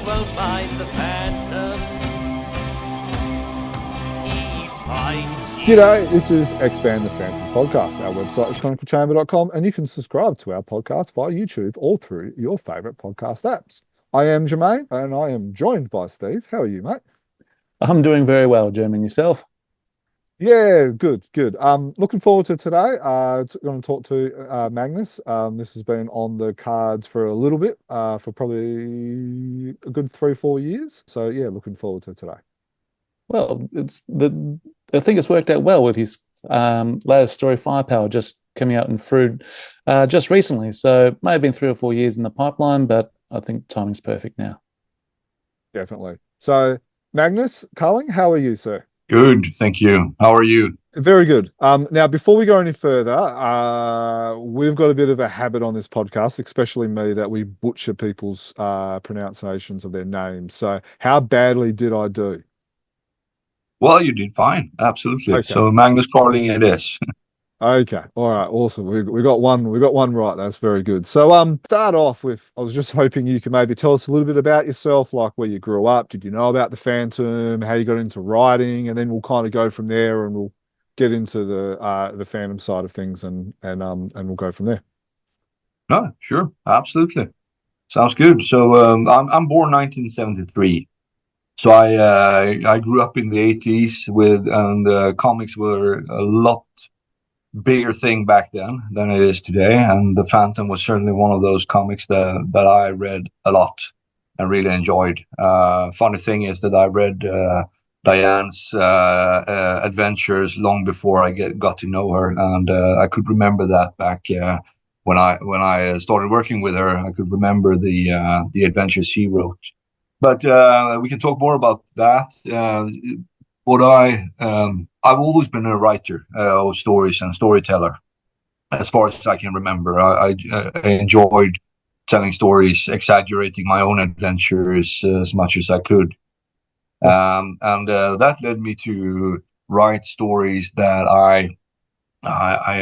won't mind the Phantom. He finds you. G'day, this is Expand the Phantom podcast. Our website is chroniclechamber.com and you can subscribe to our podcast via YouTube or through your favourite podcast apps. I am Jermayn and I am joined by Steve. How are you, mate? I'm doing very well, Jermayn. Yourself? Yeah, good. Looking forward to today. Going to talk to Magnus. This has been on the cards for a little bit, for probably a good 3-4 years. So yeah, looking forward to today. Well, I think it's worked out well with his latest story, Firepower, just coming out in fruit just recently. So it may have been 3 or 4 years in the pipeline, but I think timing's perfect now. Definitely. So Magnus Carling, how are you, sir? Good, thank you. How are you? Very good. Now, before we go any further, we've got a bit of a habit on this podcast, especially me, that we butcher people's pronunciations of their names. So how badly did I do? Well, you did fine. Absolutely. Okay. So Magnus Carling it is. Okay. All right. Awesome. We got one right. That's very good. So start off with, I was just hoping you could maybe tell us a little bit about yourself, like where you grew up. Did you know about the Phantom, how you got into writing, and then we'll kind of go from there and we'll get into the Phantom side of things and we'll go from there. No, sure. Absolutely. Sounds good. So I'm born 1973. So I grew up in the 80s and comics were a lot bigger thing back then than it is today, and the Phantom was certainly one of those comics that I read a lot and really enjoyed. Funny thing is that I read Diane's adventures long before I got to know her, and I could remember that back when I started working with her. I could remember the adventures she wrote. But we can talk more about that. I've always been a writer of stories and storyteller, as far as I can remember. I enjoyed telling stories, exaggerating my own adventures as much as I could. And that led me to write stories that I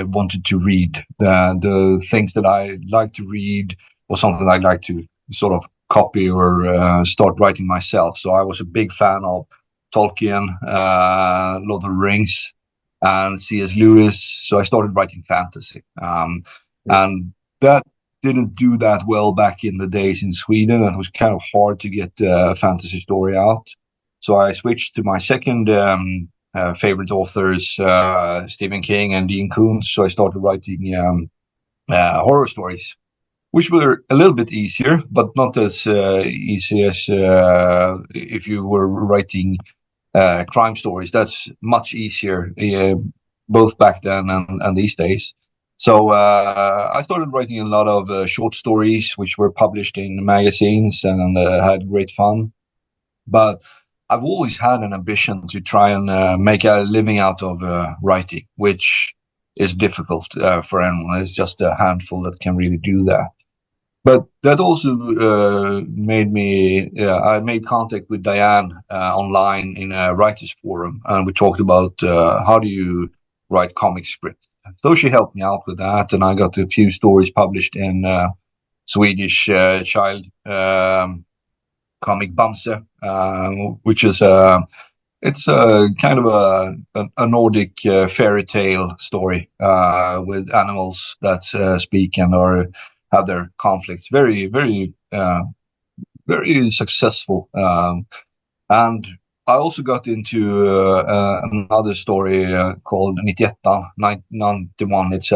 wanted to read. The things that I like to read was something I'd like to sort of copy or start writing myself. So I was a big fan of Tolkien, Lord of the Rings, and C.S. Lewis. So I started writing fantasy. And that didn't do that well back in the days in Sweden. It was kind of hard to get a fantasy story out. So I switched to my second favorite authors, Stephen King and Dean Koontz. So I started writing horror stories, which were a little bit easier, but not as easy as if you were writing crime stories. That's much easier, both back then and these days. So I started writing a lot of short stories, which were published in magazines and had great fun. But I've always had an ambition to try and make a living out of writing, which is difficult for anyone. It's just a handful that can really do that. But that also made me, I made contact with Diane online in a writer's forum, and we talked about how do you write comic script. So she helped me out with that, and I got a few stories published in Swedish child comic Bamse, which is it's a kind of a Nordic fairy tale story with animals that speak and are have their conflicts. Very, very, very successful. And I also got into another story called 91. It's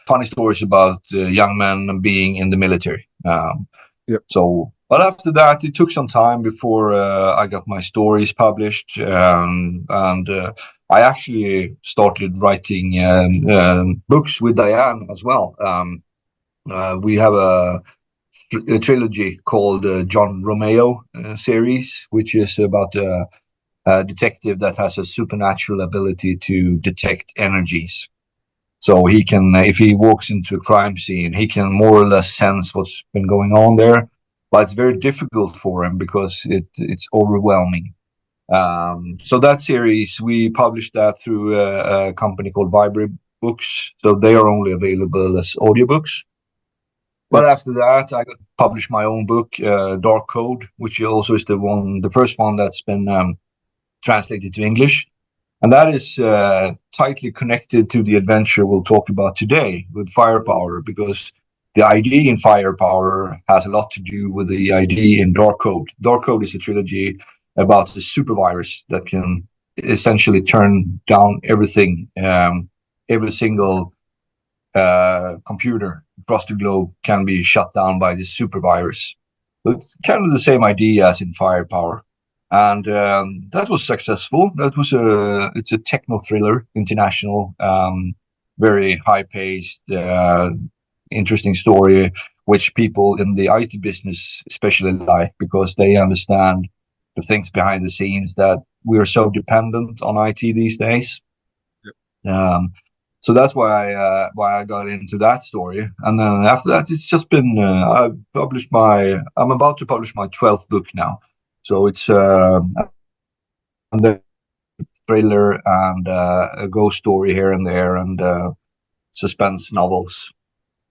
funny stories about young men being in the military. Yep. So, but after that, it took some time before I got my stories published. And I actually started writing books with Diane as well. We have a trilogy called John Romeo series, which is about a detective that has a supernatural ability to detect energies. So he can, if he walks into a crime scene, he can more or less sense what's been going on there. But it's very difficult for him because it's overwhelming. So that series, we published that through a company called Vibrary Books. So they are only available as audiobooks. But after that, I got published my own book, Dark Code, which also is the first one that's been translated to English. And that is tightly connected to the adventure we'll talk about today with firepower, because the idea in firepower has a lot to do with the idea in Dark Code. Dark Code is a trilogy about the super virus that can essentially turn down everything, every single computer across the globe can be shut down by this super virus. So it's kind of the same idea as in firepower. And that was successful. It's a techno thriller, international, very high paced, interesting story, which people in the IT business especially like, because they understand the things behind the scenes that we are so dependent on IT these days. Yep. So that's why I got into that story. And then after that, it's just been I'm about to publish my 12th book now. So it's the thriller and a ghost story here and there, and suspense novels.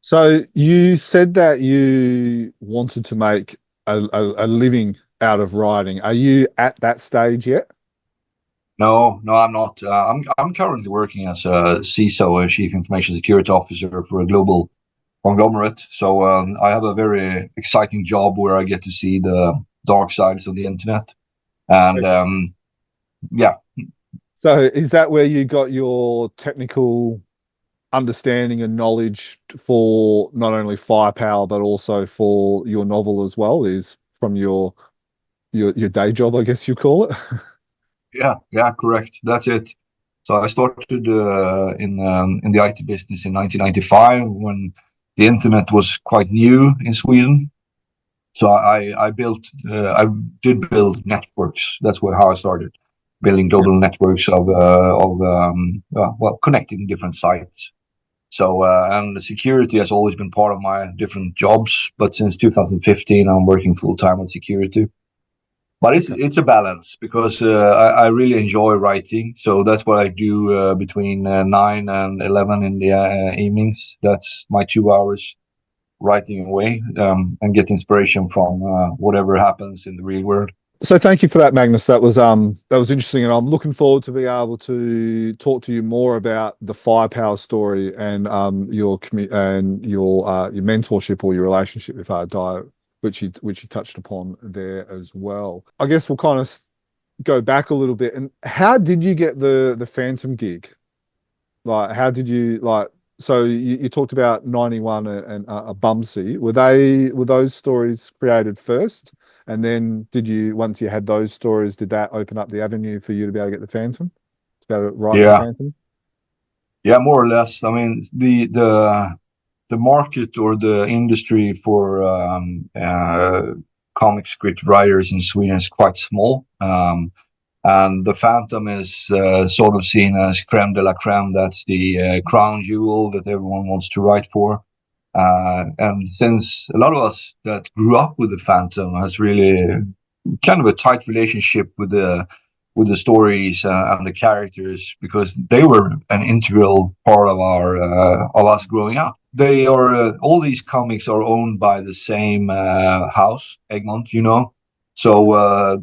So you said that you wanted to make a living out of writing. Are you at that stage yet? No, I'm not. I'm currently working as a CISO, a Chief Information Security Officer, for a global conglomerate. So I have a very exciting job where I get to see the dark sides of the internet. And yeah. So is that where you got your technical understanding and knowledge for not only firepower but also for your novel as well, is from your day job, I guess you call it? Yeah, correct. That's it. So I started in the IT business in 1995 when the internet was quite new in Sweden. So I did build networks. That's how I started, building global networks of connecting different sites. So and the security has always been part of my different jobs, but since 2015 I'm working full time on security. But it's a balance, because I really enjoy writing. So that's what I do between 9 and 11 in the evenings. That's my 2 hours writing away, and get inspiration from whatever happens in the real world. So thank you for that, Magnus. That was interesting, and I'm looking forward to being able to talk to you more about the firepower story and your mentorship or your relationship with Dai, which you touched upon there as well. I guess we'll kind of go back a little bit. And how did you get the Phantom gig? Like, how did you So you talked about 91 and a Bumsy. Were those stories created first? And then once you had those stories, did that open up the avenue for you to be able to get the Phantom? To be able to write the Phantom? Yeah, more or less. I mean, the market or the industry for comic script writers in Sweden is quite small. And the Phantom is sort of seen as creme de la creme. That's the crown jewel that everyone wants to write for. And since a lot of us that grew up with the Phantom has really kind of a tight relationship with the stories and the characters, because they were an integral part of of us growing up. They are all these comics are owned by the same house, Egmont, So I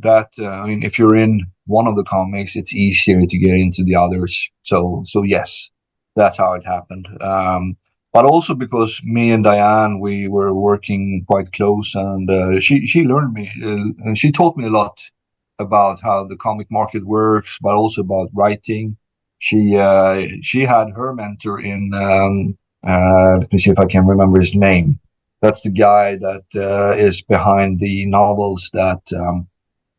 mean, if you're in one of the comics, it's easier to get into the others. So yes, that's how it happened. But also because me and Diane, we were working quite close, and she learned me, and she taught me a lot about how the comic market works, but also about writing. She had her mentor in let me see if I can remember his name. That's the guy that is behind the novels that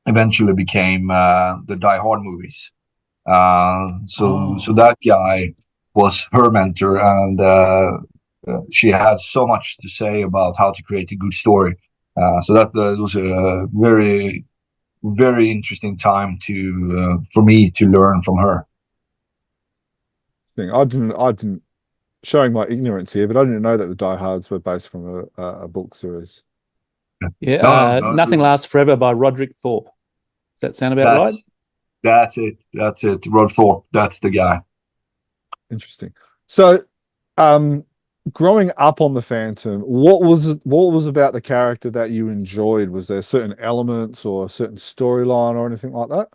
eventually became the Die Hard movies. So that guy was her mentor, and she had so much to say about how to create a good story. So that was a very, very interesting time for me to learn from her. I didn't, showing my ignorance here, but I didn't know that the Die Hards were based from a book series. Yeah, Nothing Lasts Forever by Roderick Thorpe. Does that sound about right? That's it. Rod Thorpe, that's the guy. Interesting. So, growing up on the Phantom, what was about the character that you enjoyed? Was there certain elements or a certain storyline or anything like that?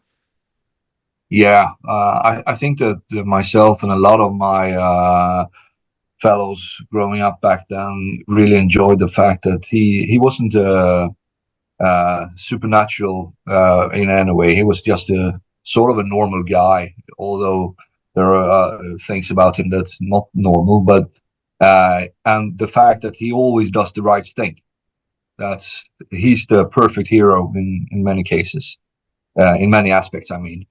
Yeah, I think that myself and a lot of my fellows growing up back then really enjoyed the fact that he wasn't supernatural in any way. He was just a sort of a normal guy, although there are things about him that's not normal. But and the fact that he always does the right thing. That's He's the perfect hero in many cases, in many aspects. I mean,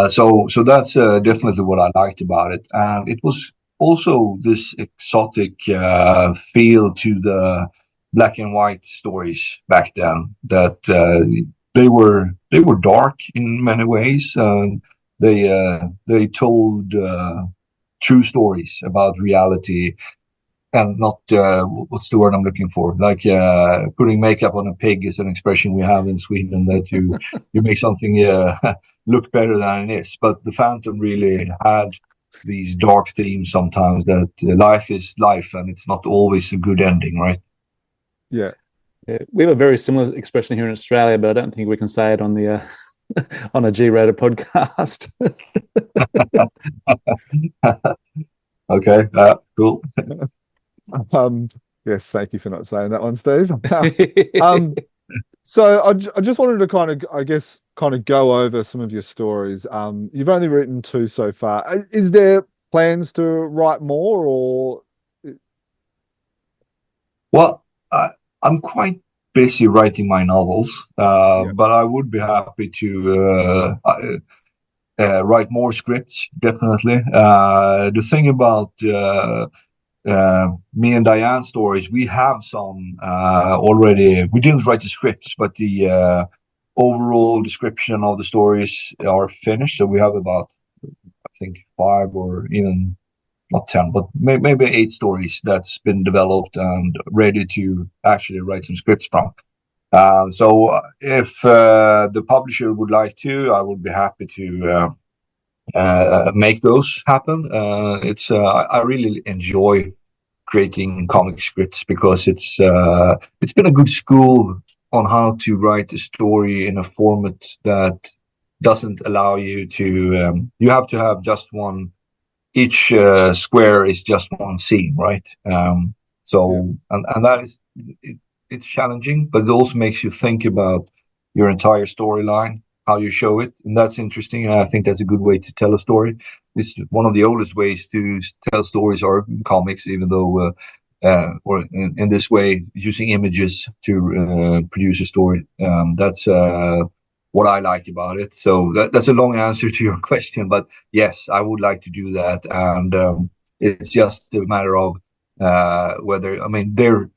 so that's definitely what I liked about it, and it was also this exotic feel to the black and white stories back then. That they were dark in many ways. They told true stories about reality, and not what's the word I'm looking for? Like putting makeup on a pig is an expression we have in Sweden, that you make something look better than it is. But the Phantom really had these dark themes sometimes, that life is life and it's not always a good ending, right? Yeah. Yeah, we have a very similar expression here in Australia, but I don't think we can say it on the on a G-rated podcast. Okay, cool. Yes, thank you for not saying that one, Steve. Um, so I just wanted to kind of, I guess, kind of go over some of your stories. You've only written two so far. Is there plans to write more, or Well, I'm quite busy writing my novels, yeah, but I would be happy to write more scripts, definitely. The thing about me and Diane stories, we have some already. We didn't write the scripts, but the overall description of the stories are finished. So we have about, I think, 5 or even not 10, but maybe 8 stories that's been developed and ready to actually write some scripts from. So if the publisher would like to, I would be happy to make those happen. I really enjoy creating comic scripts, because it's been a good school on how to write a story in a format that doesn't allow you to. You have to have just one. Each square is just one scene, right? yeah, And that is it's challenging, but it also makes you think about your entire storyline, how you show it, and that's interesting. And I think that's a good way to tell a story. It's one of the oldest ways to tell stories are comics, even though, or in this way, using images to produce a story. That's what I like about it. So that's a long answer to your question, but yes, I would like to do that, and it's just a matter of whether. I mean, they're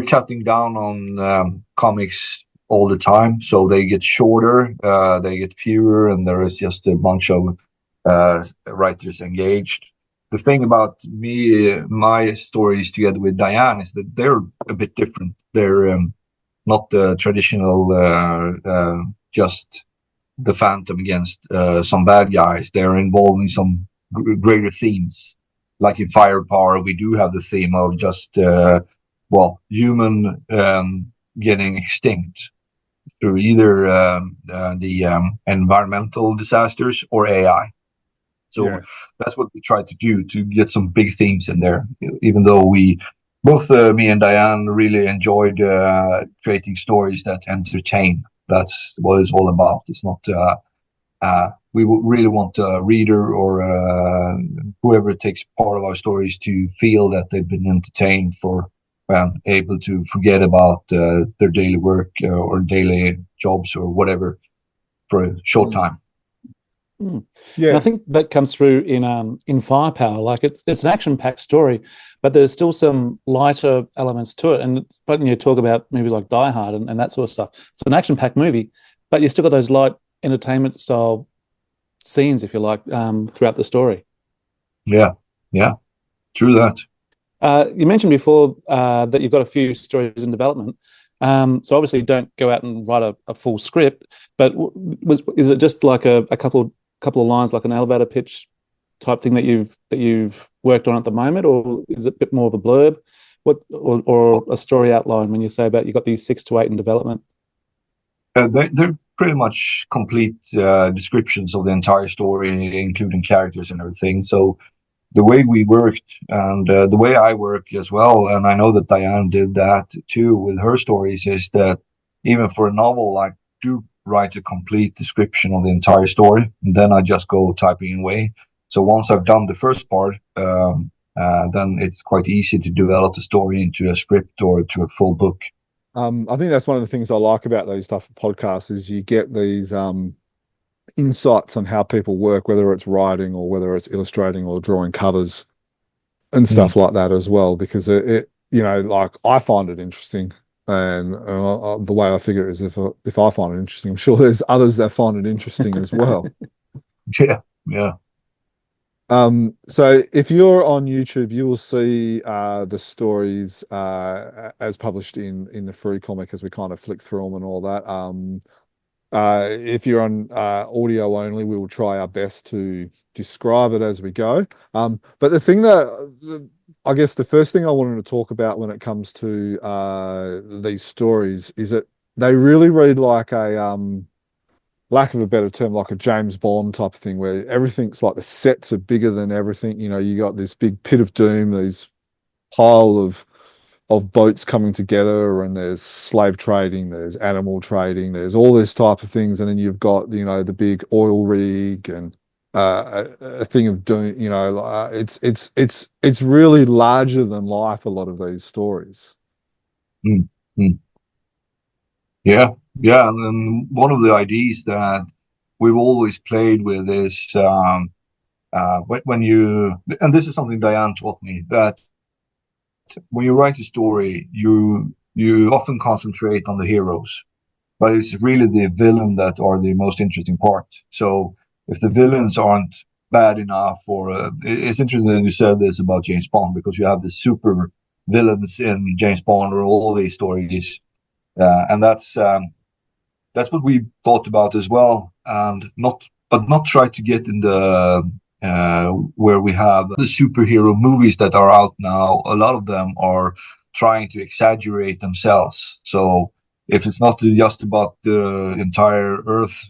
cutting down on comics all the time, so they get shorter, they get fewer, and there is just a bunch of writers engaged. The thing about me, my stories together with Diane, is that they're a bit different. They're not the traditional just the Phantom against some bad guys. They're involving some greater themes. Like in Firepower, we do have the theme of just human getting extinct through either the environmental disasters or AI. So yeah, that's what we try to do, to get some big themes in there. Even though both me and Diane really enjoyed creating stories that entertain. That's what it's all about. It's not. We really want a reader or whoever takes part of our stories to feel that they've been entertained, for able to forget about their daily work or daily jobs or whatever for a short time. And yeah, I think that comes through in Firepower. Like it's an action-packed story, but there's still some lighter elements to it. And it's when you talk about movies like Die Hard and that sort of stuff, it's an action-packed movie, but you still got those light entertainment style scenes, if you like, throughout the story. Yeah, true that. You mentioned before that you've got a few stories in development. So obviously you don't go out and write a full script, but is it just like a couple of lines, like an elevator pitch type thing that you've worked on at the moment, or is it a bit more of a blurb? Or a story outline when you say about you got these 6 to 8 in development? They're pretty much complete descriptions of the entire story, including characters and everything. So the way we worked and the way I work as well, and I know that Diane did that too with her stories, is that even for a novel, I do write a complete description of the entire story, and then I just go typing away. So once I've done the first part, then it's quite easy to develop the story into a script or to a full book. I think that's one of the things I like about these type of podcasts is you get these insights on how people work, whether it's writing or whether it's illustrating or drawing covers and stuff like that as well, because it like I find it interesting, and the way I figure it is if I find it interesting, I'm sure there's others that find it interesting as well. Yeah. So if you're on YouTube, you will see the stories as published in the free comic as we kind of flick through them and all that. If you're on audio only, we will try our best to describe it as we go. But the thing that I guess the first thing I wanted to talk about when it comes to these stories is that they really read like a lack of a better term, like a James Bond type of thing, where everything's like the sets are bigger than everything. You got this big pit of doom, these pile of boats coming together, and there's slave trading, there's animal trading, there's all this type of things, and then you've got the big oil rig and a thing of doom. It's really larger than life. A lot of these stories. Mm-hmm. Yeah. And then one of the ideas that we've always played with is when you, and this is something Diane taught me, that when you write a story, you often concentrate on the heroes, but it's really the villain that are the most interesting part. So if the villains aren't bad enough, or it's interesting that you said this about James Bond, because you have the super villains in James Bond or all these stories, and that's what we thought about as well, and not try to get in the where we have the superhero movies that are out now. A lot of them are trying to exaggerate themselves. So if it's not just about the entire Earth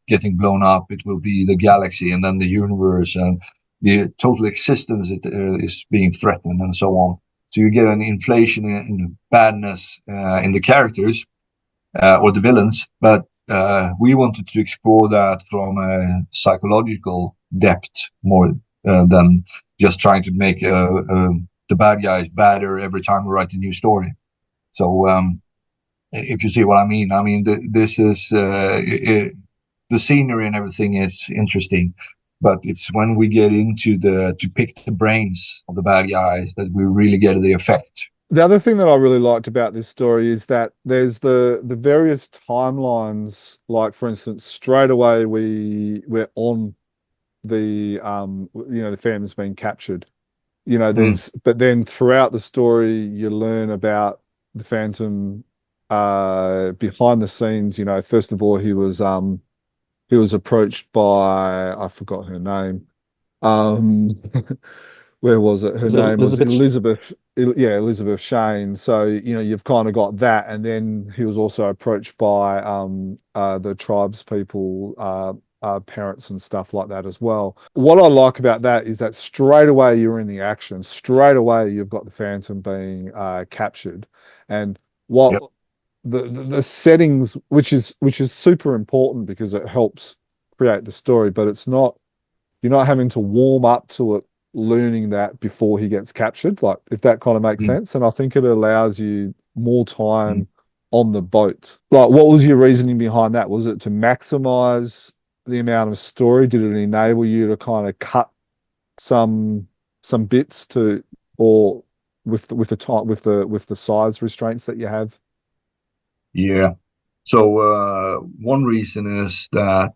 getting blown up, it will be the galaxy and then the universe and the total existence is being threatened and so on. So you get an inflation in badness in the characters or the villains, but we wanted to explore that from a psychological depth more than just trying to make the bad guys badder every time we write a new story. So if you see what I mean, this is the scenery and everything is interesting, but it's when we get into to pick the brains of the bad guys that we really get the effect. The other thing that I really liked about this story is that there's the various timelines. Like, for instance, straight away we're on the the Phantom's been captured. But then throughout the story you learn about the Phantom behind the scenes. First of all, he was approached by, I forgot her name. Where was it? Her name was Elizabeth. Yeah, Elizabeth Shane. So you've kind of got that, and then he was also approached by the tribes people, parents and stuff like that as well. What I like about that is that straight away you're in the action. Straight away you've got the Phantom being captured, and what the settings, which is super important because it helps create the story, but you're not having to warm up to it, learning that before he gets captured, like, if that kind of makes sense. And I think it allows you more time on the boat. Like, what was your reasoning behind that? Was it to maximize the amount of story? Did it enable you to kind of cut some bits to, or with the size restraints that you have? Yeah. So one reason is that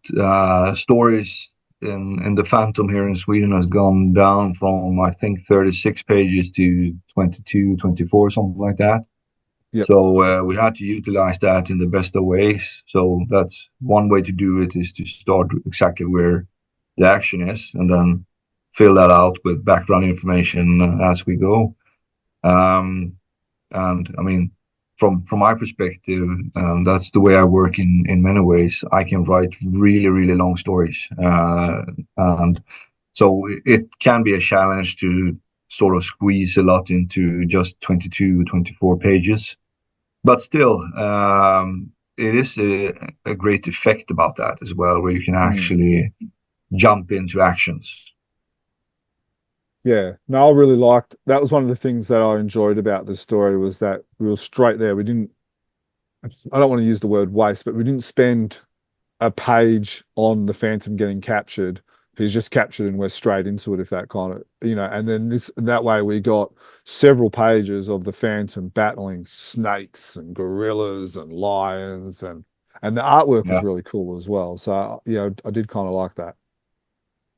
stories in the Phantom here in Sweden has gone down from, I think, 36 pages to 22, 24, something like that. Yep. So we had to utilize that in the best of ways. So that's one way to do it, is to start exactly where the action is, and then fill that out with background information as we go. And I mean, from my perspective, that's the way I work in many ways. I can write really, really long stories, and so it can be a challenge to sort of squeeze a lot into just 22, 24 pages. But still, it is a great effect about that as well, where you can actually jump into actions. Yeah, no, I really liked that. Was one of the things that I enjoyed about the story was that we were straight there. We didn't, I don't want to use the word waste, but we didn't spend a page on the Phantom getting captured. He's just captured and we're straight into it, if that kind of, and then that way we got several pages of the Phantom battling snakes and gorillas and lions, and the artwork was really cool as well. So, I did kind of like that.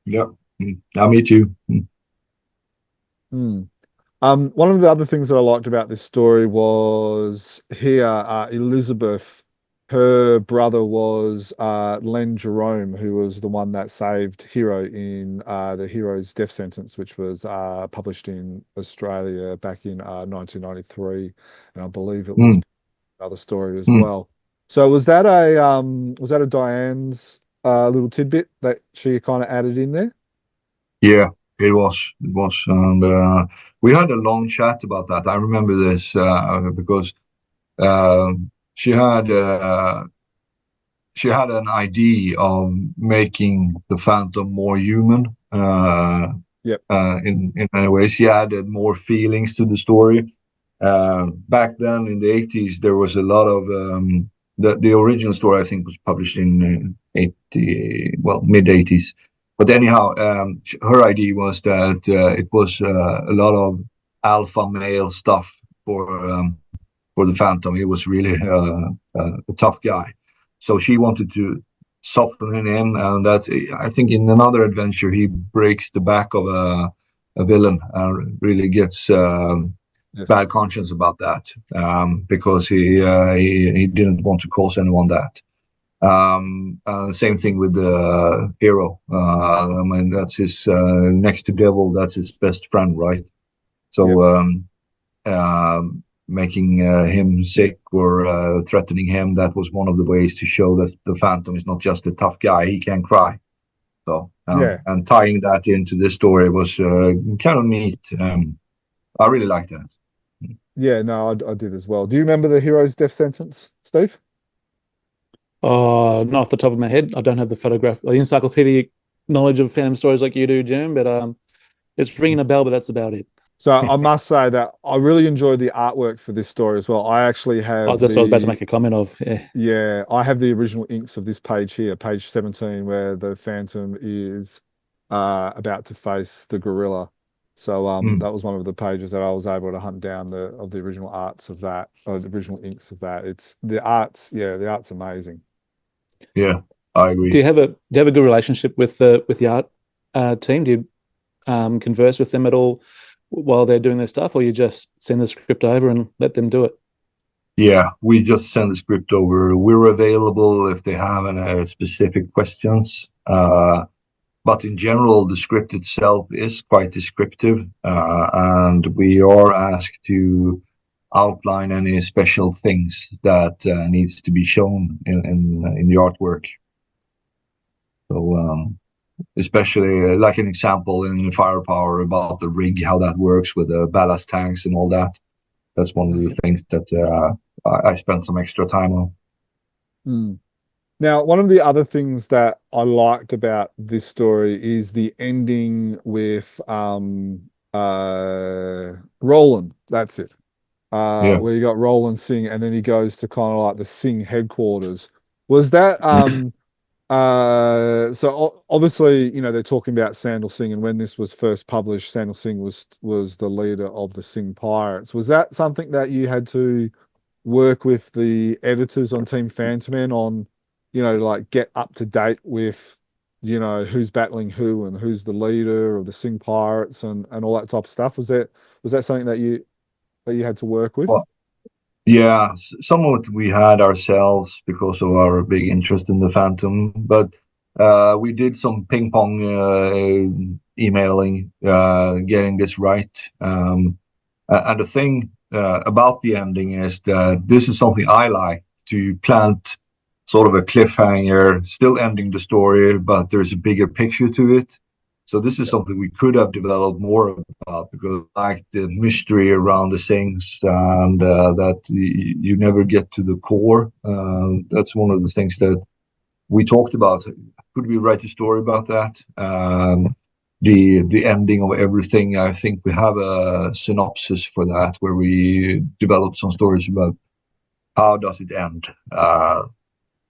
Yeah, me too. One of the other things that I liked about this story was here, Elizabeth, her brother was Len Jerome, who was the one that saved Hero in the Hero's Death Sentence, which was published in Australia back in 1993, and I believe it was another story as well. So was that a Diane's little tidbit that she kind of added in there? Yeah, it was, and we had a long chat about that. I remember this because she had an idea of making the Phantom more human. In many ways, he added more feelings to the story. Back then in the 80s, there was a lot of the original story. I think was published in mid 80s. But anyhow, her idea was that it was a lot of alpha male stuff for the Phantom. He was really a tough guy, so she wanted to soften him, and that I think in another adventure he breaks the back of a villain and really gets bad conscience about that because he didn't want to cause anyone that. Same thing with the Hero. I mean, that's his next to Devil. That's his best friend, right? So making him sick or threatening him, that was one of the ways to show that the Phantom is not just a tough guy. He can cry. So and tying that into this story was kind of neat. I really liked that. Yeah, no, I did as well. Do you remember the Hero's Death Sentence, Steve? Oh, not off the top of my head. I don't have the encyclopedic knowledge of Phantom stories like you do, Jim, but it's ringing a bell, but that's about it. So I must say that I really enjoyed the artwork for this story as well. I actually have that's what I was about to make a comment of. Yeah, I have the original inks of this page here, page 17, where the Phantom is about to face the gorilla. So that was one of the pages that I was able to hunt down the original arts of that, or the original inks of that. It's the art's amazing. Yeah, I agree. Do you have a good relationship with the art team? Do you converse with them at all while they're doing their stuff, or you just send the script over and let them do it? Yeah, we just send the script over. We're available if they have any specific questions. But in general, the script itself is quite descriptive, and we are asked to outline any special things that needs to be shown in the artwork. So especially like an example in Firepower about the rig, how that works with the ballast tanks and all that. That's one of the things that I spent some extra time on. Now, one of the other things that I liked about this story is the ending with Roland. That's it. Where you got Roland Singh, and then he goes to kind of like the Singh headquarters. Was that so obviously, they're talking about Sandal Singh, and when this was first published, Sandal Singh was the leader of the Singh Pirates. Was that something that you had to work with the editors on Team Fantomen on, like get up to date with, who's battling who and who's the leader of the Singh Pirates and all that type of stuff? Was that something that you had to work with? Well, yeah, some of it we had ourselves because of our big interest in the Phantom, but we did some ping pong emailing, getting this right. And the thing about the ending is that this is something I like to plant sort of a cliffhanger, still ending the story, but there's a bigger picture to it. So this is something we could have developed more about, because I like the mystery around the things, and that you never get to the core. That's one of the things that we talked about. Could we write a story about that? The ending of everything. I think we have a synopsis for that, where we developed some stories about how does it end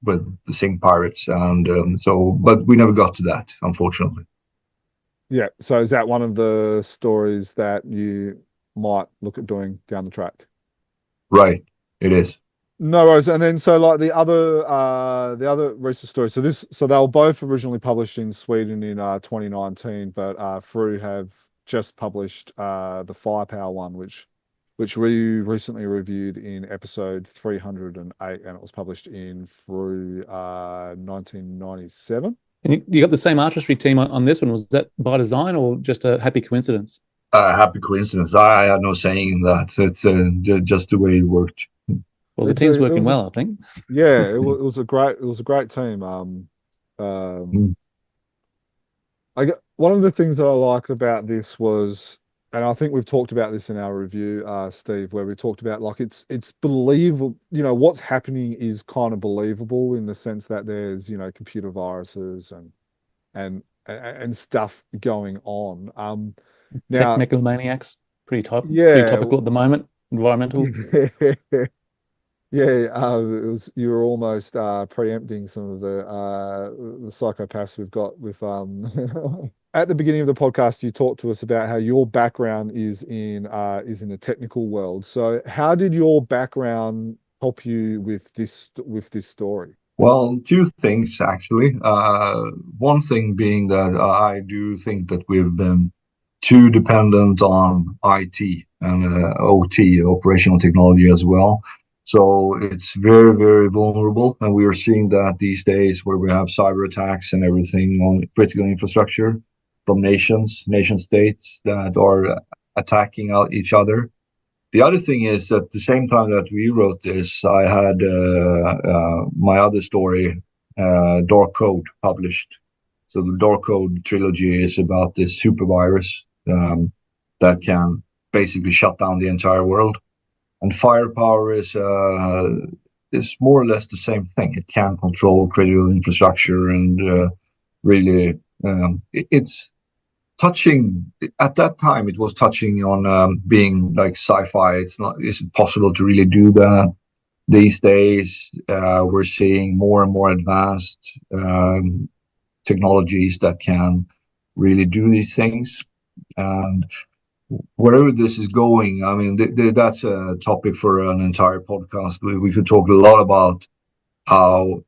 with the Sing Pirates, and but we never got to that, unfortunately. Yeah. So is that one of the stories that you might look at doing down the track? Right, it is. No worries. And then so like the other recent stories. So they were both originally published in Sweden in 2019, but Fru have just published the Firepower one, which we recently reviewed in episode 308, and it was published in Fru 1997. And you got the same artistry team on this one. Was that by design or just a happy coincidence? Happy coincidence. I had no saying in that. It's just the way it worked. Well, the team's working well, I think. Yeah, it was a great team. One of the things that I liked about this was, and I think we've talked about this in our review, Steve, where we talked about like it's believable. You know, what's happening is kind of believable in the sense that there's, you know, computer viruses and stuff going on. Now, Technical maniacs, pretty topical at the moment. Environmental. Yeah, it was, you were almost preempting some of the psychopaths we've got with at the beginning of the podcast. You talked to us about how your background is in the technical world. So how did your background help you with this story? Well, two things actually. One thing being that I do think that we've been too dependent on IT and OT, operational technology, as well. So it's very, very vulnerable. And we are seeing that these days, where we have cyber attacks and everything on critical infrastructure from nation states that are attacking each other. The other thing is, at the same time that we wrote this, I had my other story, Dark Code, published. So the Dark Code trilogy is about this super virus that can basically shut down the entire world. And Firepower is more or less the same thing. It can control critical infrastructure, and really, it's touching. At that time, it was touching on being like sci-fi. Is it possible to really do that? These days, we're seeing more and more advanced technologies that can really do these things. And wherever this is going, I mean, that's a topic for an entire podcast. We could talk a lot about how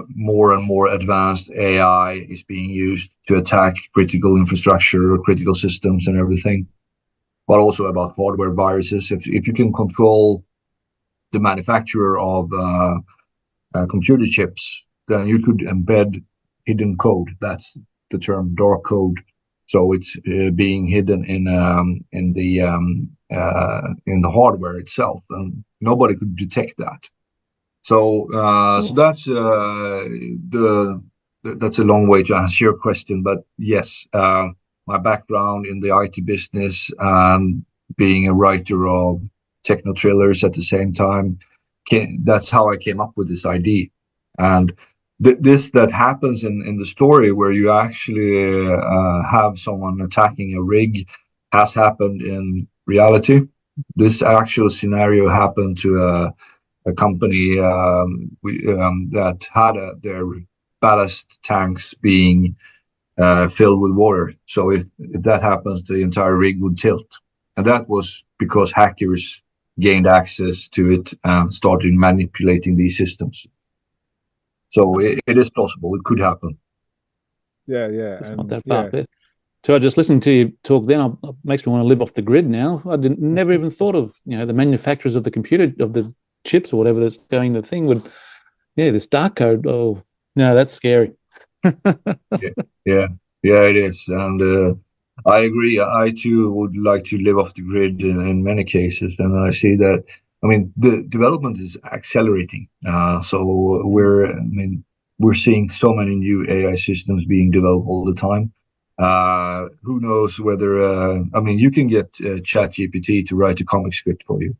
more and more advanced AI is being used to attack critical infrastructure, critical systems, and everything, but also about hardware viruses. If you can control the manufacturer of computer chips, then you could embed hidden code. That's the term, dark code. So it's being hidden in the hardware itself, and nobody could detect that. So that's that's a long way to answer your question, but yes, my background in the IT business and being a writer of techno thrillers at the same time, that's how I came up with this idea. And this that happens in the story, where you actually have someone attacking a rig, has happened in reality. This actual scenario happened to a company that had their ballast tanks being filled with water. So if that happens, the entire rig would tilt. And that was because hackers gained access to it and started manipulating these systems. So it is possible. It could happen. Yeah. It's not that far. Yeah. So I just listened to you talk then. It makes me want to live off the grid now. I never even thought of, the manufacturers of the computer, of the chips or whatever that's going to the thing would, this dark code. Oh, no, that's scary. Yeah. Yeah, it is, and I agree. I too would like to live off the grid in many cases, and I see that. I mean, the development is accelerating. So I mean, we're seeing so many new AI systems being developed all the time. Who knows whether? I mean, you can get ChatGPT to write a comic script for you,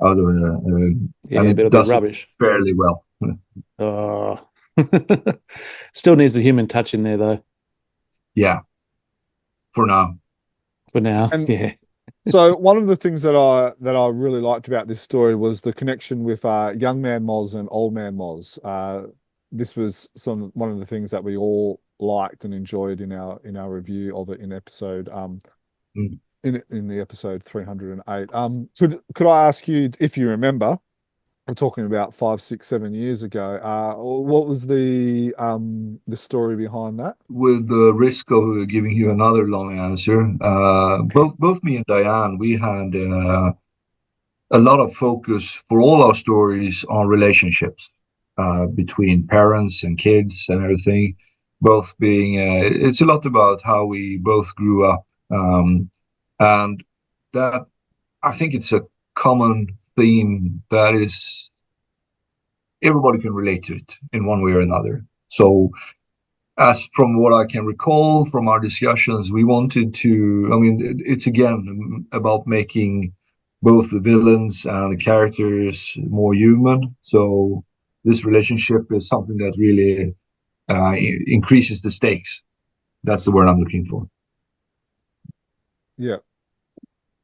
out of and Yeah, but it it'll be does it rubbish. fairly well. Oh. Still needs the human touch in there though. Yeah, for now. For now, And yeah. so one of the things that I really liked about this story was the connection with young man Moz and old man Moz. This was one of the things that we all liked and enjoyed in our review of it in episode Mm. in the episode 308. Could I ask you if you remember? We're talking about 5, 6, 7 years ago. What was the story behind that? With the risk of giving you another long answer, both me and Diane, we had a lot of focus for all our stories on relationships between parents and kids and everything. Both being, it's a lot about how we both grew up, and that I think it's a common theme that is everybody can relate to it in one way or another. So as from what I can recall from our discussions, we wanted to, I mean, it's again about making both the villains and the characters more human. So this relationship is something that really increases the stakes. That's the word I'm looking for. Yeah.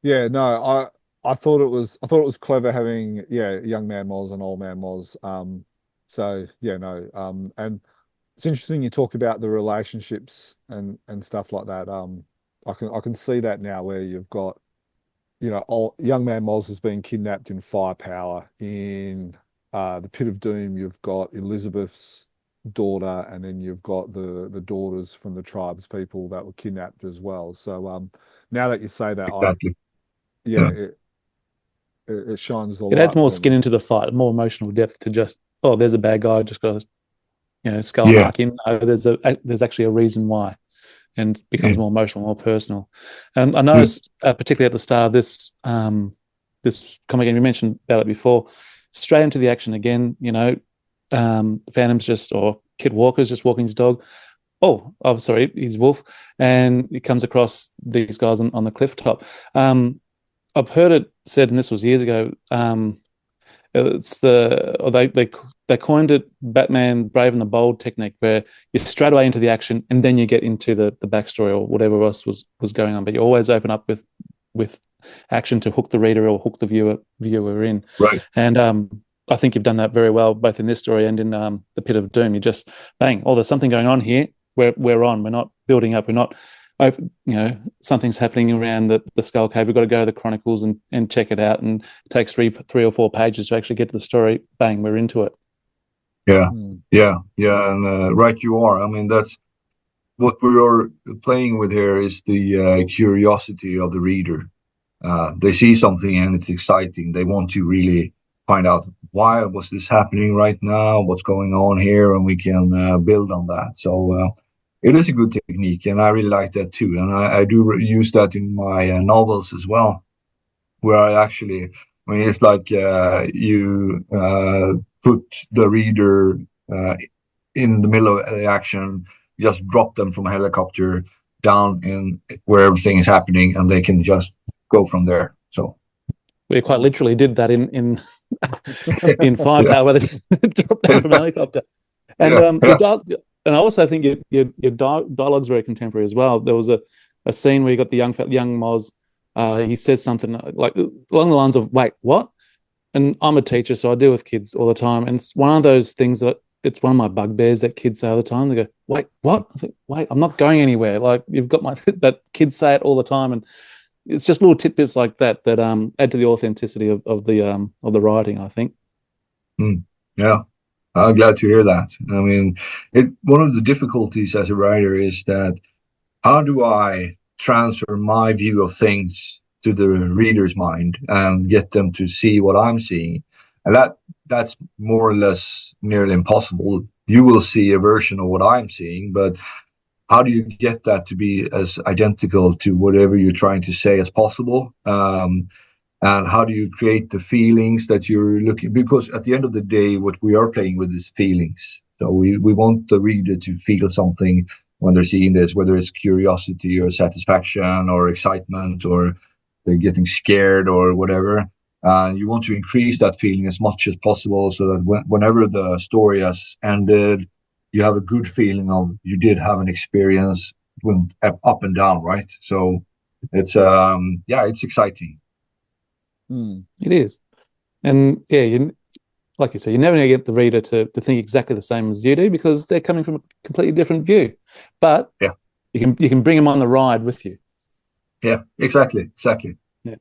Yeah, no, I thought it was clever having young man Moz and old man Moz. So yeah, no, and it's interesting you talk about the relationships and stuff like that. I can see that now where you've got, young man Moz has been kidnapped in Firepower. In the Pit of Doom, you've got Elizabeth's daughter, and then you've got the daughters from the tribes people that were kidnapped as well. So now that you say that, Exactly. yeah, Yeah. it shines the It adds light more for skin me. into the fight, more emotional depth to just, oh, there's a bad guy, just got to, skull and Yeah. arc in. No, there's actually a reason why, and it becomes Yeah. more emotional, more personal. And I Yeah. noticed, particularly at the start of this comic, and you mentioned about it before, straight into the action again. Phantom's or Kid Walker's just walking his dog. Oh, I'm sorry, he's Wolf, and he comes across these guys on the cliff top. I've heard it said, and this was years ago. It's they coined it Batman Brave and the Bold technique, where you straight away into the action and then you get into the backstory or whatever else was going on. But you always open up with action to hook the reader or hook the viewer in. Right. And I think you've done that very well, both in this story and in the Pit of Doom. You just bang, oh, there's something going on here. We're on. We're not building up. We're not open, something's happening around the Skull Cave. We've got to go to the Chronicles and check it out. And it takes three or four pages to actually get to the story. Bang, we're into it. Yeah. Yeah. Yeah. And right, you are. I mean, that's what we're playing with here is the curiosity of the reader. They see something and it's exciting. They want to really find out why was this happening right now, what's going on here, and we can build on that. So it is a good technique, and I really like that too. And I do use that in my novels as well, where I mean, it's like you put the reader in the middle of the action, just drop them from a helicopter down in where everything is happening, and they can just go from there. So we quite literally did that in Firepower, where they dropped down from a helicopter. And and I also think your dialogue's very contemporary as well. There was a scene where you got the young Moz. He says something like along the lines of, "Wait, what?" And I'm a teacher, so I deal with kids all the time, and it's one of those things that it's one of my bugbears that kids say all the time. They go, "Wait, what?" I think, "Wait, I'm not going anywhere." Like you've got that kids say it all the time, and it's just little tidbits like that add to the authenticity of the writing, I think. Yeah, I'm glad to hear that. I mean, one of the difficulties as a writer is that how do I transfer my view of things to the reader's mind and get them to see what I'm seeing? And that's more or less nearly impossible. You will see a version of what I'm seeing, but how do you get that to be as identical to whatever you're trying to say as possible? And how do you create the feelings that you're looking, because at the end of the day, what we are playing with is feelings. So we want the reader to feel something when they're seeing this, whether it's curiosity or satisfaction or excitement or they're getting scared or whatever. And you want to increase that feeling as much as possible so that whenever the story has ended, you have a good feeling of you did have an experience, went up and down, right? So it's it's exciting. It is. And yeah, like you say, you're never going to get the reader to think exactly the same as you do because they're coming from a completely different view. But yeah, you can bring them on the ride with you. Yeah, exactly. Yeah.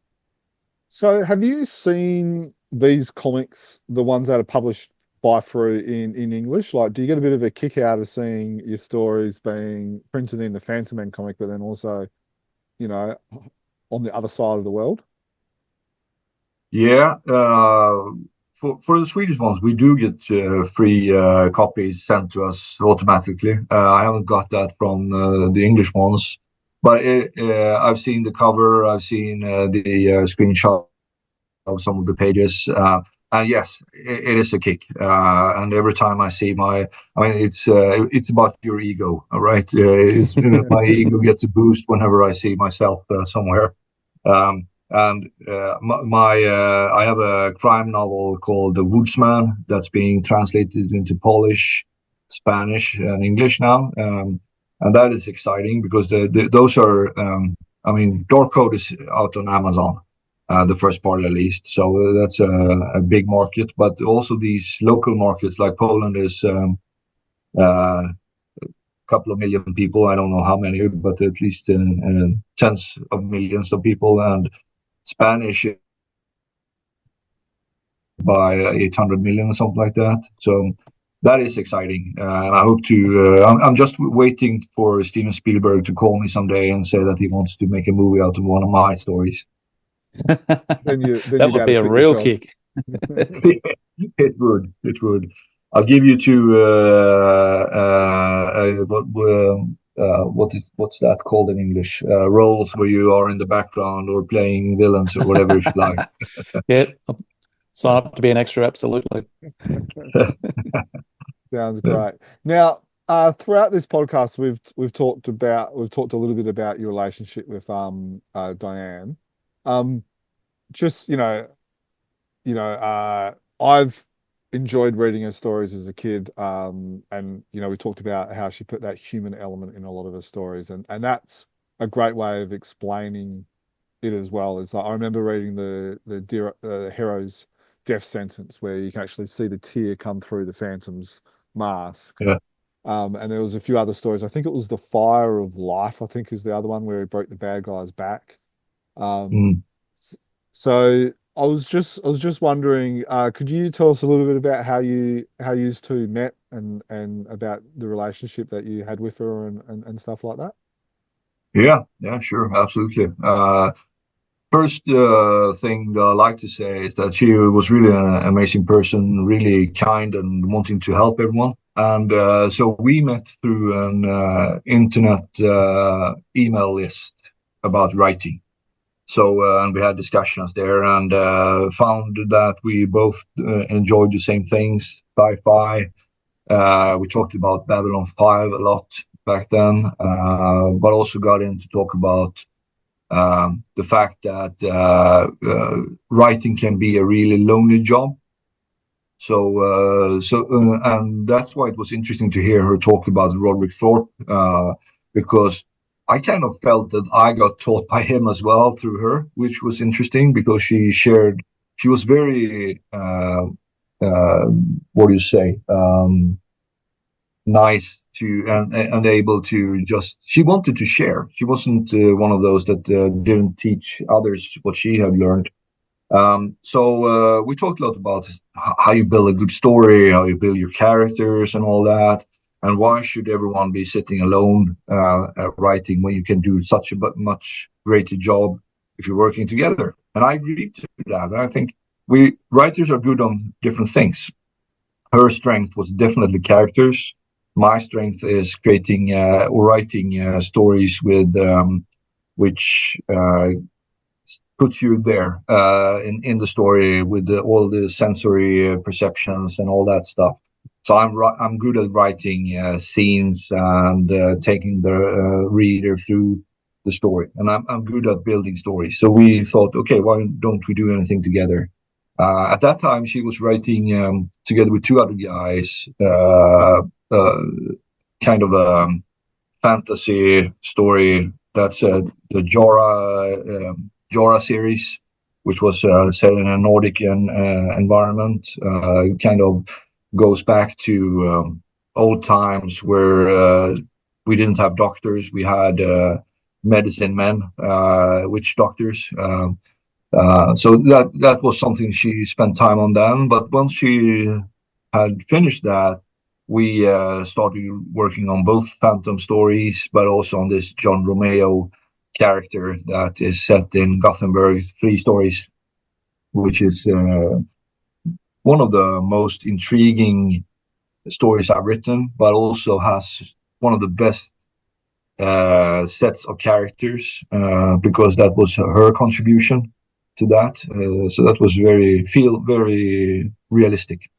So have you seen these comics, the ones that are published by through in English? Like, do you get a bit of a kick out of seeing your stories being printed in the Fantomen comic, but then also, you know, on the other side of the world? Yeah, for the Swedish ones, we do get free copies sent to us automatically. I haven't got that from the English ones, but I've seen the cover, I've seen the screenshot of some of the pages, and yes, it is a kick. And every time I see it's about your ego, all right? My ego gets a boost whenever I see myself somewhere. And I have a crime novel called The Woodsman that's being translated into Polish, Spanish, and English now, and that is exciting because those are Dark Code is out on Amazon, the first part at least, so that's a big market. But also these local markets like Poland is couple of million people. I don't know how many, but at least tens of millions of people, and Spanish by 800 million or something like that. So that is exciting, and I hope to. I'm just waiting for Steven Spielberg to call me someday and say that he wants to make a movie out of one of my stories. That would be a real kick. It would. I'll give you two. What's that called in English? Roles where you are in the background or playing villains or whatever if you like. Yeah, sign up to be an extra. Absolutely. Sounds great. Now, throughout this podcast, we've talked a little bit about your relationship with Diane. Just I've enjoyed reading her stories as a kid, and we talked about how she put that human element in a lot of her stories, and that's a great way of explaining it as well. Is like, I remember reading the hero's death sentence where you can actually see the tear come through the Phantom's mask. Yeah. And there was a few other stories. I think it was the Fire of Life, I think is the other one, where he broke the bad guy's back. So I was just wondering, could you tell us a little bit about how you two met and about the relationship that you had with her and stuff like that? Yeah, sure, absolutely. First thing that I like to say is that she was really an amazing person, really kind and wanting to help everyone. And so we met through an internet email list about writing. So and we had discussions there and found that we both enjoyed the same things, sci-fi. We talked about Babylon 5 a lot back then, but also got into talk about the fact that writing can be a really lonely job. So and that's why it was interesting to hear her talk about Roderick Thorpe, because I kind of felt that I got taught by him as well through her, which was interesting because she was very, what do you say, nice to and able to she wanted to share. She wasn't one of those that didn't teach others what she had learned. So we talked a lot about how you build a good story, how you build your characters and all that. And why should everyone be sitting alone writing when you can do such a much greater job if you're working together? And I agree to that. I think writers are good on different things. Her strength was definitely characters, my strength is creating or writing stories with which puts you there in the story with all the sensory perceptions and all that stuff. So I'm good at writing scenes and taking the reader through the story, and I'm good at building stories. So we thought, okay, why don't we do anything together? At that time, she was writing together with two other guys, kind of a fantasy story. That's the Jorah series, which was set in a Nordic environment. Kind of goes back to old times where we didn't have doctors. We had medicine men, witch doctors. So that was something she spent time on then. But once she had finished that, we started working on both Phantom stories, but also on this John Romeo character that is set in Gothenburg, 3 stories, which is one of the most intriguing stories I've written, but also has one of the best sets of characters because that was her contribution to that. So that was very realistic.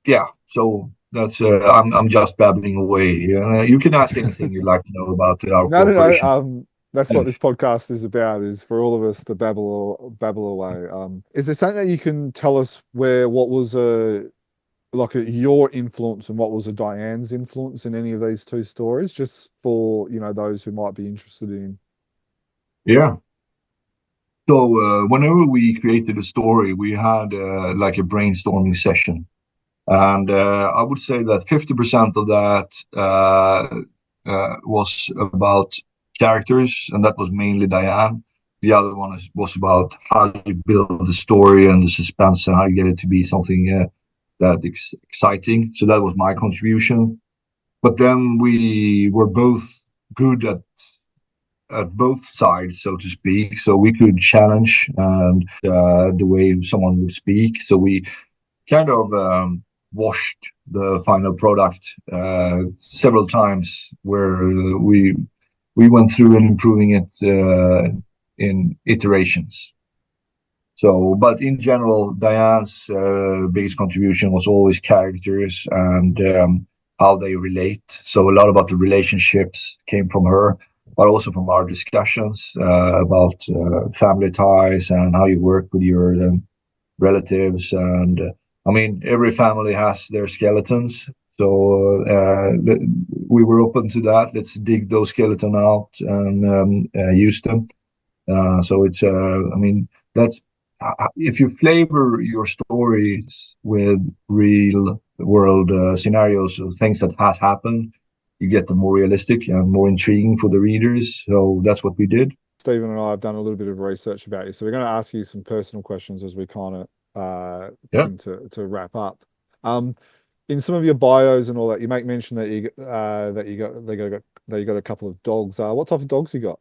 Yeah, so that's I'm just babbling away. You can ask anything you'd like to know about our cooperation. No. That's what this podcast is about, is for all of us to babble away. Is there something that you can tell us what was your influence and what was a Diane's influence in any of these 2 stories, just for those who might be interested in? Yeah. So whenever we created a story, we had like a brainstorming session. And I would say that 50% of that was about characters, and that was mainly Diane. The other one was about how you build the story and the suspense and how you get it to be something exciting. So that was my contribution. But then we were both good at both sides, so to speak. So we could challenge and the way someone would speak. So we kind of washed the final product several times, where we went through and improving it in iterations. So, but in general, Diane's biggest contribution was always characters and how they relate. So a lot about the relationships came from her, but also from our discussions about family ties and how you work with your relatives. And I mean, every family has their skeletons. So we were open to that. Let's dig those skeletons out and use them. So it's, I mean, that's, if you flavor your stories with real world scenarios of things that has happened, you get them more realistic and more intriguing for the readers. So that's what we did. Stephen and I have done a little bit of research about you, so we're going to ask you some personal questions as we kind of begin to wrap up. In some of your bios and all that, you make mention that you got a couple of dogs. What type of dogs you got?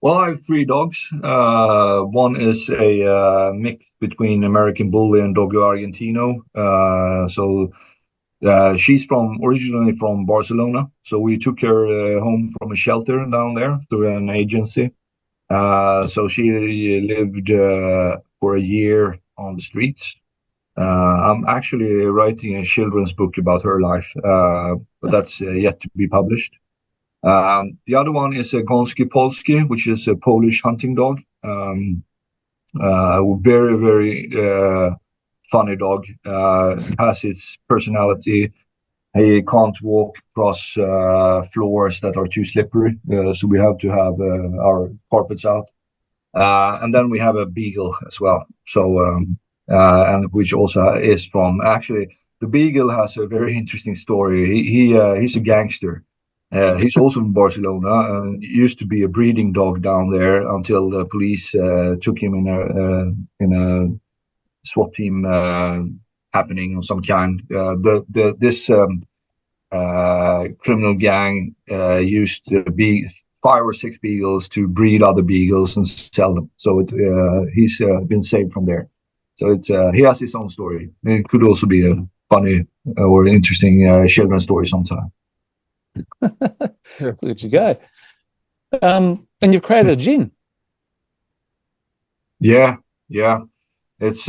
Well, I have 3 dogs. One is a mix between American Bully and Dogo Argentino. She's originally from Barcelona. So we took her home from a shelter down there through an agency. So she lived for a year on the streets. I'm actually writing a children's book about her life, but that's yet to be published. The other one is a Gąski Polski, which is a Polish hunting dog. Very, very funny dog. Has its personality. He can't walk across floors that are too slippery, so we have to have our carpets out. And then we have a beagle as well. So, and which also is from, actually, the beagle has a very interesting story. He's a gangster. He's also in Barcelona and used to be a breeding dog down there until the police took him in a SWAT team happening of some kind. This criminal gang used to be 5 or 6 beagles to breed other beagles and sell them. So he's been saved from there. So he has his own story. It could also be funny or interesting children's story sometime. Look at you go. And you've created a gin. Yeah. It's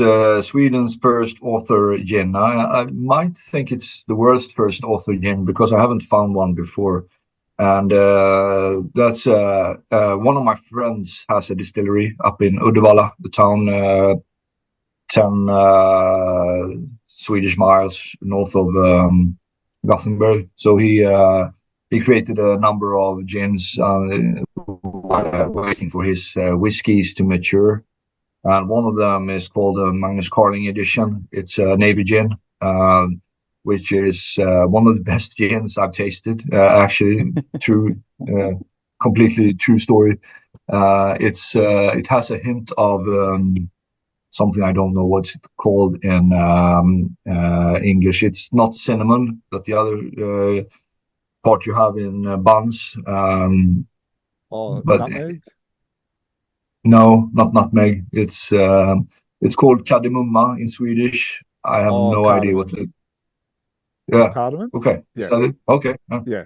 Sweden's first author gin. I might think it's the world's first author gin because I haven't found one before. And that's one of my friends has a distillery up in Uddevalla, the town 10 Swedish miles north of Gothenburg. So he created a number of gins waiting for his whiskeys to mature. And one of them is called the Magnus Carling edition. It's a Navy gin, which is one of the best gins I've tasted. Actually, completely true story. It has a hint of something I don't know what's called in English. It's not cinnamon, but the other part you have in buns. But nutmeg? No, not nutmeg. It's called kardemumma in Swedish. I have no idea what it. Yeah. Cardamom? Okay. Yeah. Is that it? Okay. Yeah.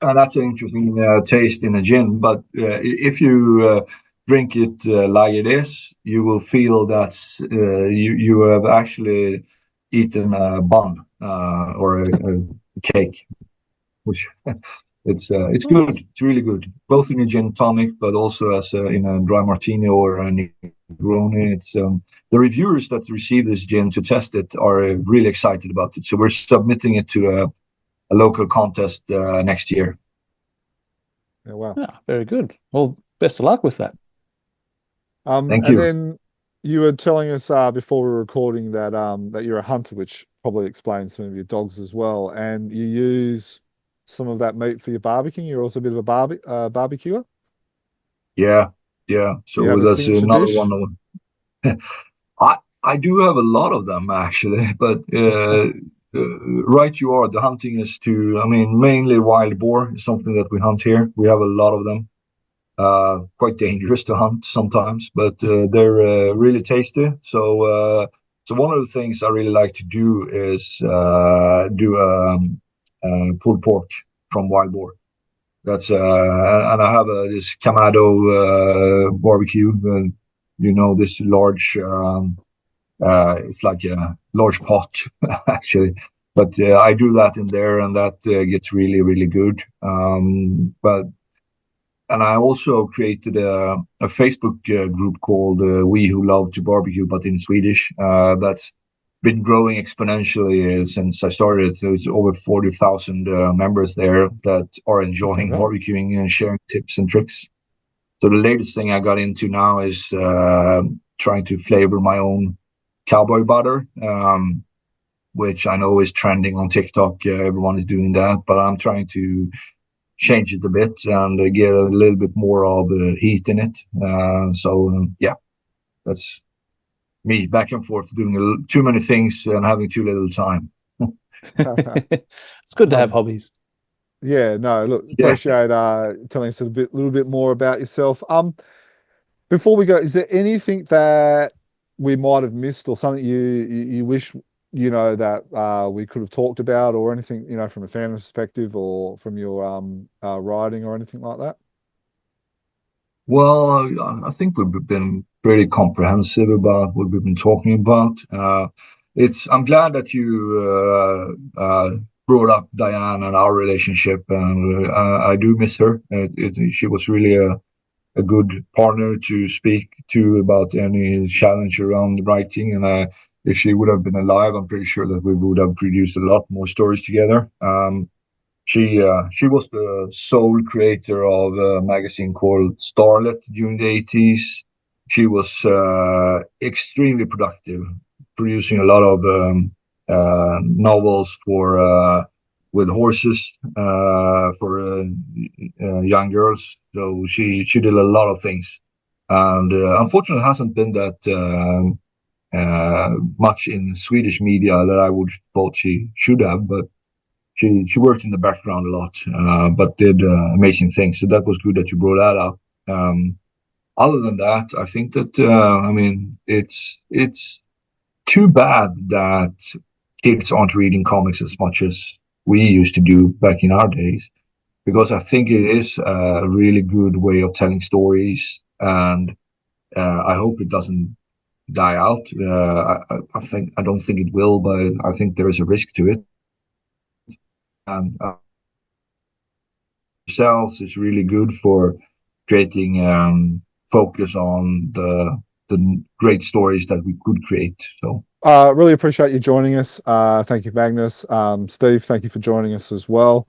And that's an interesting taste in a gin. But if you drink it like it is, you will feel that you have actually eaten a bun or a cake, which. It's good. It's really good, both in a gin tonic, but also as in a dry martini or a Negroni. It's the reviewers that receive this gin to test it are really excited about it. So we're submitting it to a local contest next year. Yeah, wow. Very good. Well, best of luck with that. Thank you. And then you were telling us before we were recording that that you're a hunter, which probably explains some of your dogs as well, and you use some of that meat for your barbecuing. You're also a bit of a barbecuer. Yeah. So that's another dish? one. I do have a lot of them actually, but right you are. The hunting is mainly wild boar is something that we hunt here. We have a lot of them. Quite dangerous to hunt sometimes, but they're really tasty. So one of the things I really like to do is do pulled pork from wild boar. That's and I have this Kamado barbecue. This large. It's like a large pot actually, but I do that in there, and that gets really, really good. And I also created a Facebook group called We Who Love to Barbecue, but in Swedish. That's been growing exponentially since I started. So it's over 40,000 members there that are enjoying barbecuing and sharing tips and tricks. So the latest thing I got into now is trying to flavor my own cowboy butter, which I know is trending on TikTok. Everyone is doing that, but I'm trying to change it a bit and get a little bit more of heat in it. That's me back and forth doing too many things and having too little time. It's good to have hobbies. Yeah, no, look, appreciate telling us a little bit more about yourself. Before we go, is there anything that we might have missed or something you wish that we could have talked about, or anything from a fan perspective or from your writing or anything like that? Well, I think we've been pretty comprehensive about what we've been talking about. I'm glad that you brought up Diane and our relationship, and I do miss her. She was really a good partner to speak to about any challenge around writing, and if she would have been alive, I'm pretty sure that we would have produced a lot more stories together. She was the sole creator of a magazine called Starlet during the 80s. She was extremely productive, producing a lot of novels with horses for young girls. So she did a lot of things, and unfortunately, it hasn't been that much in Swedish media that I would thought she should have, but. She worked in the background a lot, but did amazing things. So that was good that you brought that up. Other than that, I think that it's too bad that kids aren't reading comics as much as we used to do back in our days, because I think it is a really good way of telling stories, and I hope it doesn't die out. I don't think it will, but I think there is a risk to it. And yourselves is really good for creating focus on the great stories that we could create. So really appreciate you joining us. Thank you, Magnus. Steve, thank you for joining us as well.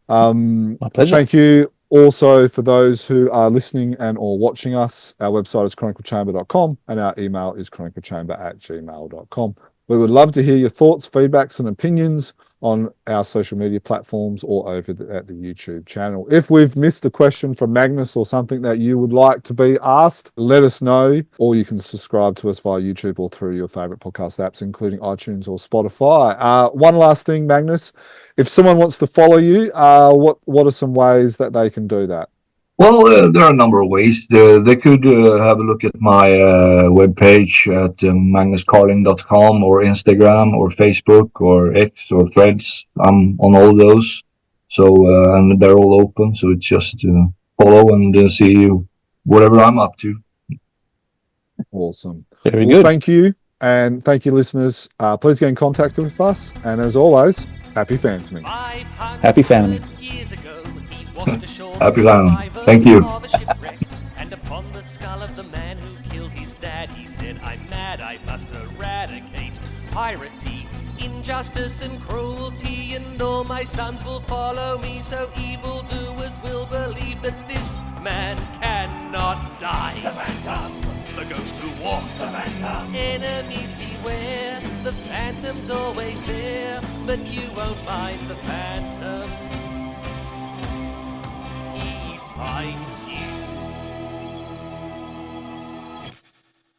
My pleasure. Thank you also for those who are listening and or watching us. Our website is chroniclechamber.com and our email is chroniclechamber@gmail.com. We would love to hear your thoughts, feedbacks and opinions on our social media platforms or over at the YouTube channel. If we've missed a question from Magnus or something that you would like to be asked, let us know, or you can subscribe to us via YouTube or through your favorite podcast apps, including iTunes or Spotify. One last thing, Magnus, if someone wants to follow you, what are some ways that they can do that? Well, there are a number of ways. They could have a look at my webpage at magnuscarling.com or Instagram or Facebook or X or Threads. I'm on all those. So, and they're all open. So it's just follow and see whatever I'm up to. Awesome. Very good. Thank you. And thank you, listeners. Please get in contact with us. And as always, happy fansming. Happy fansming. Happy Fan. Thank you. And upon the skull of the man who killed his dad, he said, I'm mad, I must eradicate piracy, injustice and cruelty, and all my sons will follow me, so evildoers will believe that this man cannot die. The Phantom, the ghost who walks. The Phantom. Enemies beware, the Phantom's always there, but you won't find the Phantom. He finds